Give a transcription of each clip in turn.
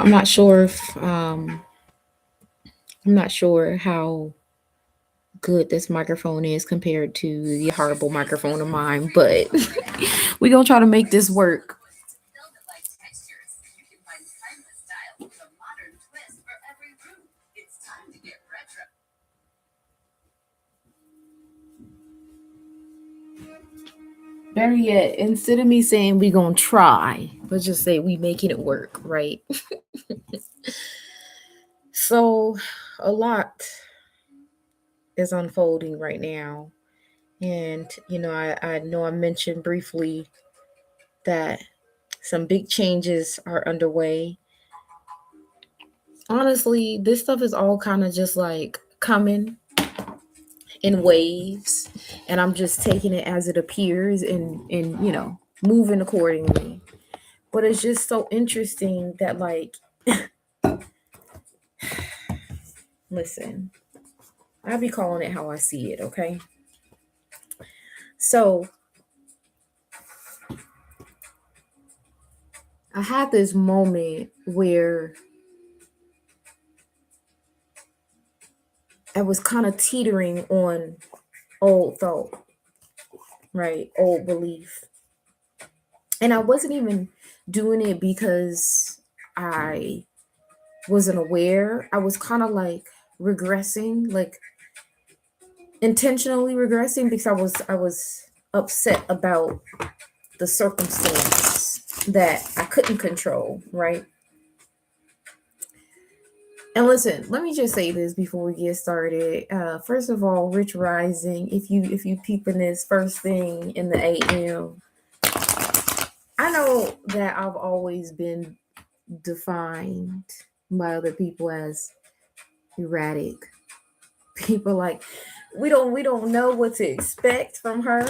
I'm not sure if I'm not sure how good this microphone is compared to the horrible microphone of mine, but we're gonna try to make this work. Better yet, instead of me saying we gonna try, let's just say we making it work, right? So a lot is unfolding right now. And I know I mentioned briefly that some big changes are underway. Honestly, this stuff is all kind of just like coming in waves, and I'm just taking it as it appears and moving accordingly. But it's just so interesting that, like, listen, I be calling it how I see it, okay? So I had this moment where I was kind of teetering on old thought, right? Old belief. And I wasn't even doing it because I wasn't aware. I was kind of like regressing, like intentionally regressing, because I was upset about the circumstance that I couldn't control, right? And listen, let me just say this before we get started. First of all, Rich Rising, if you peeping this first thing in the AM, I know that I've always been defined by other people as erratic. People like, we don't know what to expect from her.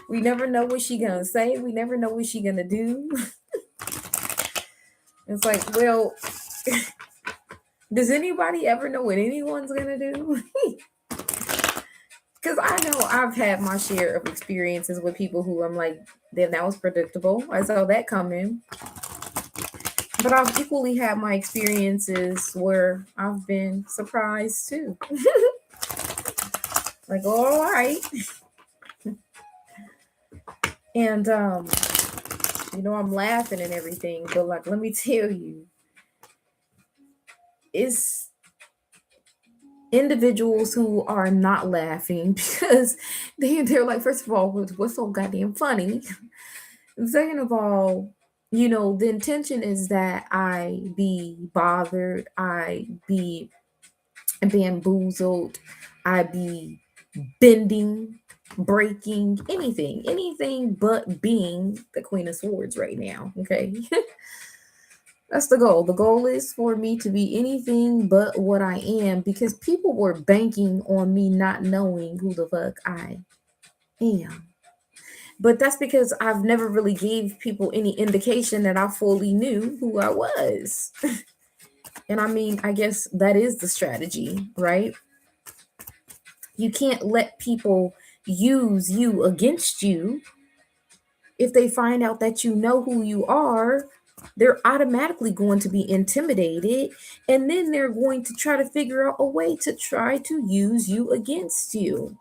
We never know what she gonna say. We never know what she gonna do. It's like, well, does anybody ever know what anyone's gonna do? Because I know I've had my share of experiences with people who I'm like, then that was predictable. I saw that coming. But I've equally had my experiences where I've been surprised too. Like, all right. And I'm laughing and everything, but like, let me tell you, it's individuals who are not laughing because they're like, first of all, what's so goddamn funny? Second of all, the intention is that I be bothered, I be bamboozled, I be bending, breaking, anything but being the Queen of Swords right now. Okay. That's the goal. The goal is for me to be anything but what I am, because people were banking on me not knowing who the fuck I am. But that's because I've never really gave people any indication that I fully knew who I was. And I mean, I guess that is the strategy, right? You can't let people use you against you. If they find out that you know who you are, they're automatically going to be intimidated, and then they're going to try to figure out a way to try to use you against you.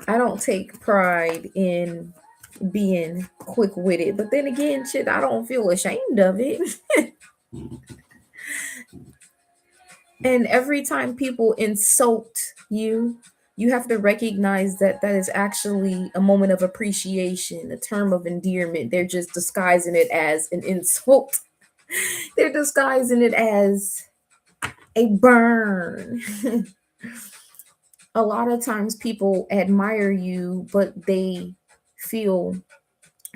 I don't take pride in being quick-witted, but then again, shit, I don't feel ashamed of it. And every time people insult you, you have to recognize that that is actually a moment of appreciation, a term of endearment. They're just disguising it as an insult. They're disguising it as a burn. A lot of times people admire you, but they feel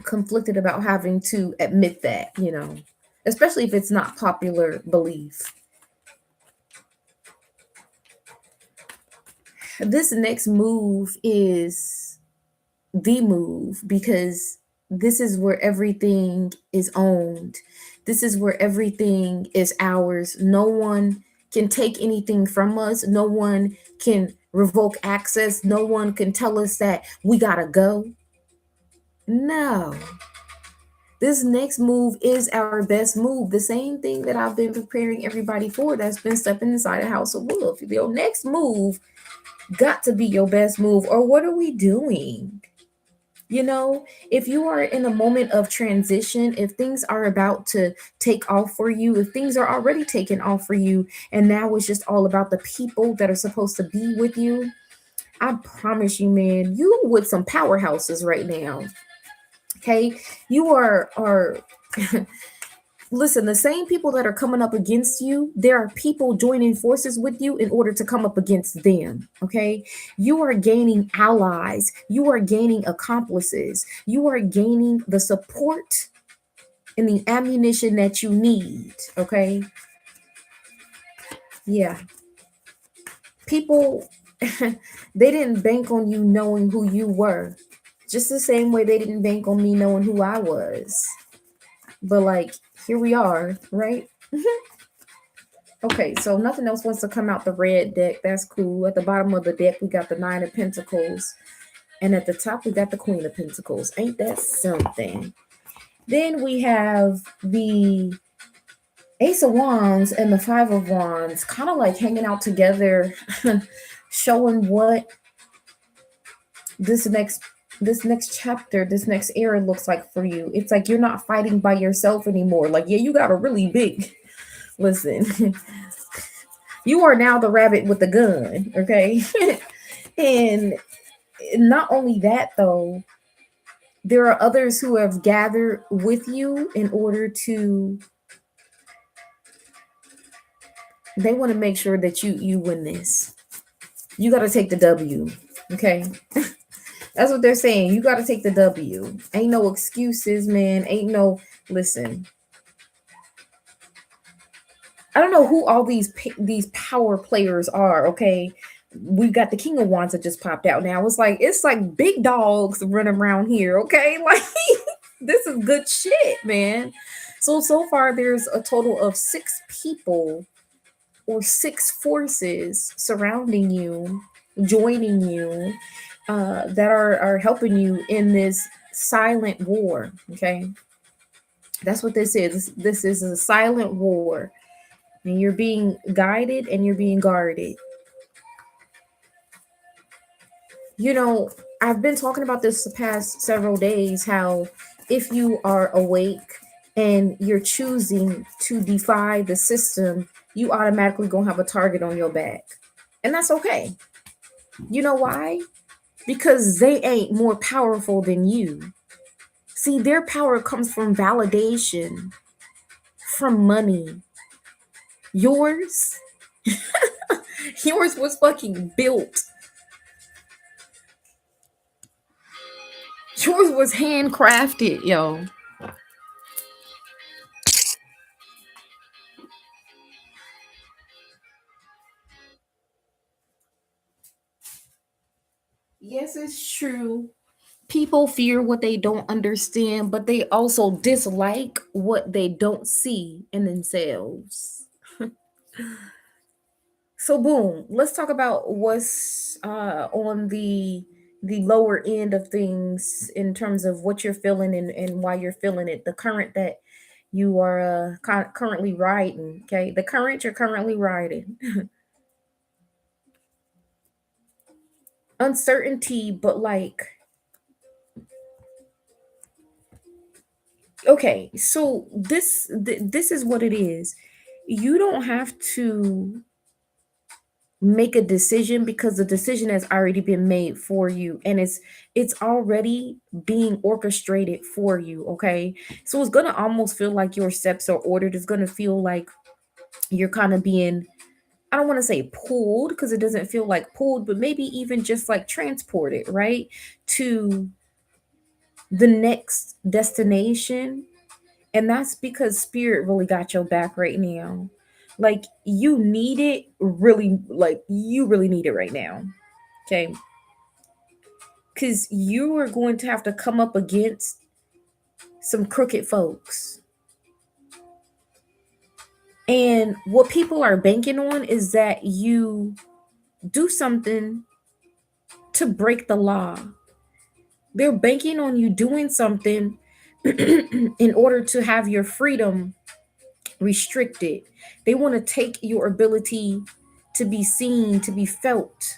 conflicted about having to admit that, especially if it's not popular belief. This next move is the move, because this is where everything is owned. This is where everything is ours. No one can take anything from us. No one can revoke access. No one can tell us that we gotta go. No. This next move is our best move. The same thing that I've been preparing everybody for that's been stepping inside a house of wolf. Your next move got to be your best move. Or what are we doing? You know, if you are in a moment of transition, if things are about to take off for you, if things are already taken off for you, and now it's just all about the people that are supposed to be with you, I promise you, man, you with some powerhouses right now. Okay, you are listen, the same people that are coming up against you, there are people joining forces with you in order to come up against them. Okay. You are gaining allies, you are gaining accomplices, you are gaining the support and the ammunition that you need. Okay. Yeah. People, they didn't bank on you knowing who you were, just the same way they didn't bank on me knowing who I was. But like, here we are, right? Okay, so nothing else wants to come out the red deck. That's cool. At the bottom of the deck, we got the Nine of Pentacles. And at the top, we got the Queen of Pentacles. Ain't that something? Then we have the Ace of Wands and the Five of Wands kind of like hanging out together, showing what this next chapter, this next era looks like for you. It's like you're not fighting by yourself anymore. Like, yeah, you got a really big listen. You are now the rabbit with the gun, okay? And not only that, though, there are others who have gathered with you in order to, they want to make sure that you win this. You got to take the W, okay? That's what they're saying. You got to take the W. Ain't no excuses, man. Ain't no, listen. I don't know who all these power players are, okay? We got the King of Wands that just popped out now. It's like big dogs running around here, okay? Like this is good shit, man. So far there's a total of 6 people or 6 forces surrounding you, joining you, that are helping you in this silent war, okay? That's what this is. This is a silent war. And you're being guided and you're being guarded. You know, I've been talking about this the past several days, how if you are awake and you're choosing to defy the system, you automatically gonna have a target on your back. And that's okay. You know why? Because they ain't more powerful than you. See, their power comes from validation, from money. Yours, yours was fucking built. Yours was handcrafted, yo. Yes, it's true. People fear what they don't understand, but they also dislike what they don't see in themselves. So boom, let's talk about what's on the lower end of things in terms of what you're feeling and why you're feeling it. The current that you are currently riding. Okay, the current you're currently riding. Uncertainty, but like, okay, so this is what it is. You don't have to make a decision because the decision has already been made for you, and it's already being orchestrated for you. Okay, so it's gonna almost feel like your steps are ordered. It's gonna feel like you're kind of being, I don't want to say pulled because it doesn't feel like pulled, but maybe even just like transported, right, to the next destination. And that's because spirit really got your back right now. Like you need it really, like you really need it right now. Okay. Because you are going to have to come up against some crooked folks. And what people are banking on is that you do something to break the law. They're banking on you doing something in order to have your freedom restricted. They want to take your ability to be seen, to be felt,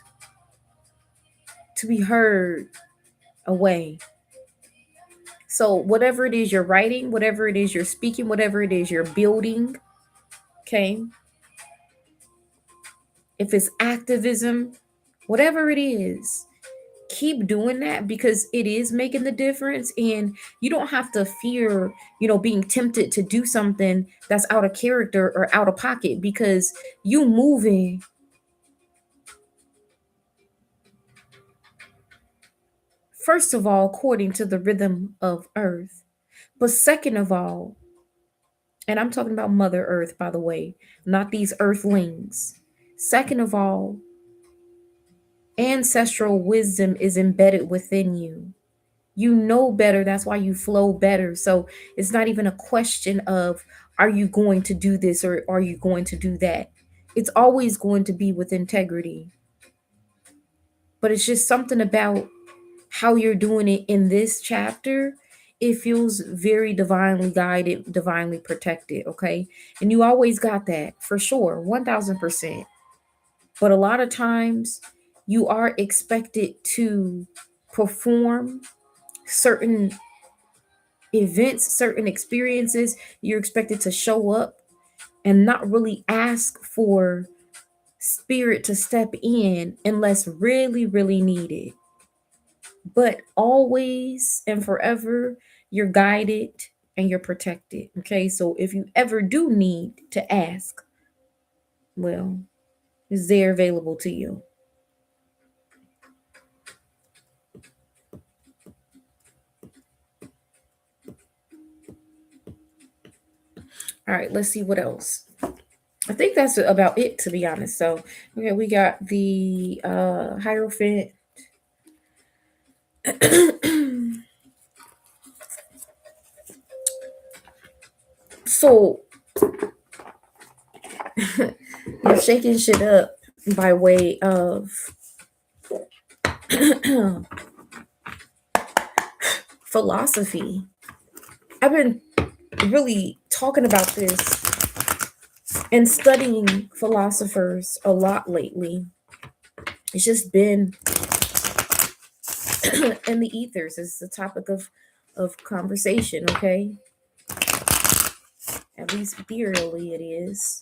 to be heard away. So, whatever it is you're writing, whatever it is you're speaking, whatever it is you're building, okay, if it's activism, whatever it is, keep doing that because it is making the difference. And you don't have to fear, being tempted to do something that's out of character or out of pocket, because you moving, first of all, according to the rhythm of earth. But second of all, and I'm talking about Mother Earth, by the way, not these earthlings. Second of all, ancestral wisdom is embedded within you. You know better. That's why you flow better. So it's not even a question of, are you going to do this or are you going to do that? It's always going to be with integrity. But it's just something about how you're doing it in this chapter. It feels very divinely guided, divinely protected. Okay. And you always got that for sure, 1000%. But a lot of times you are expected to perform certain events, certain experiences. You're expected to show up and not really ask for spirit to step in unless really, really needed. But always and forever, you're guided and you're protected. Okay. So if you ever do need to ask, well, it's there available to you. All right, let's see what else. I think that's about it, to be honest. So, okay, we got the Hierophant. So, you're shaking shit up by way of philosophy. I've been really talking about this and studying philosophers a lot lately. It's just been in the ethers. It's the topic of conversation, okay? At least ethereally it is.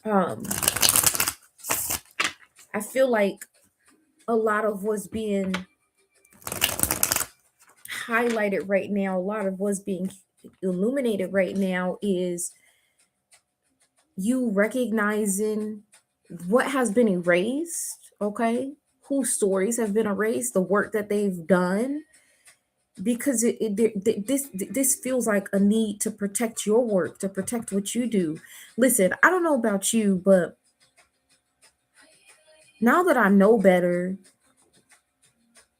Um, I feel like a lot of what's being highlighted right now, a lot of what's being illuminated right now is you recognizing what has been erased, okay? Whose stories have been erased, the work that they've done, because this feels like a need to protect your work, to protect what you do. Listen, I don't know about you, but now that I know better,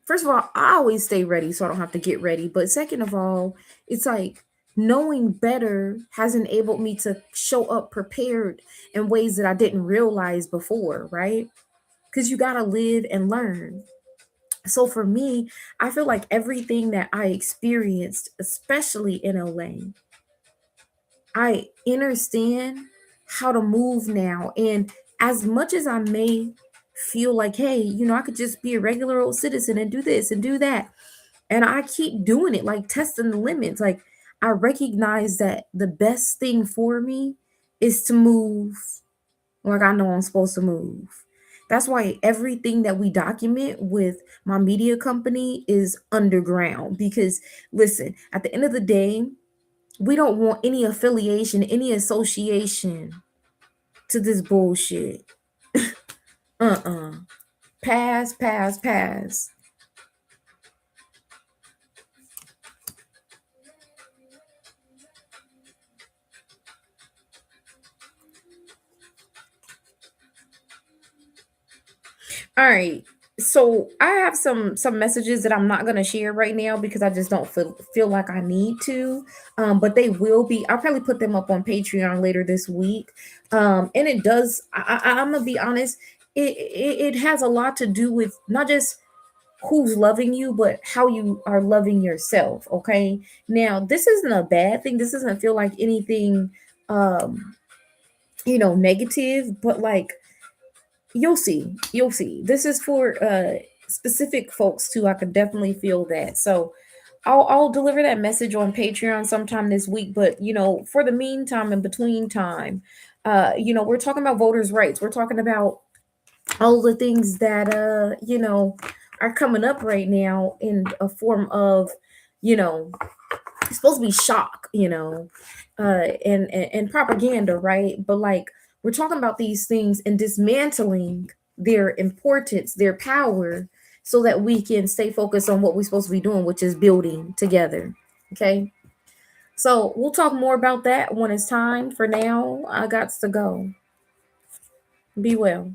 first of all, I always stay ready so I don't have to get ready. But second of all, it's like knowing better has enabled me to show up prepared in ways that I didn't realize before, right? Because you got to live and learn. So for me, I feel like everything that I experienced, especially in LA, I understand how to move now. And as much as I may feel like, hey, I could just be a regular old citizen and do this and do that, and I keep doing it, like testing the limits. Like, I recognize that the best thing for me is to move like I know I'm supposed to move. That's why everything that we document with my media company is underground. Because, listen, at the end of the day, we don't want any affiliation, any association to this bullshit. Uh-uh. Pass, pass, pass. All right. So I have some messages that I'm not going to share right now because I just don't feel like I need to. But they will be. I'll probably put them up on Patreon later this week. And it does. I'm gonna be honest. It has a lot to do with not just who's loving you, but how you are loving yourself. Okay. Now this isn't a bad thing. This doesn't feel like anything, um, negative. But like you'll see this is for specific folks too. I could definitely feel that. So I'll deliver that message on Patreon sometime this week. But for the meantime, in between time, we're talking about voters rights. We're talking about all the things that are coming up right now in a form of you know it's supposed to be shock, and propaganda, right? But like we're talking about these things and dismantling their importance, their power, so that we can stay focused on what we're supposed to be doing, which is building together. Okay. So we'll talk more about that when it's time. For now, I got to go. Be well.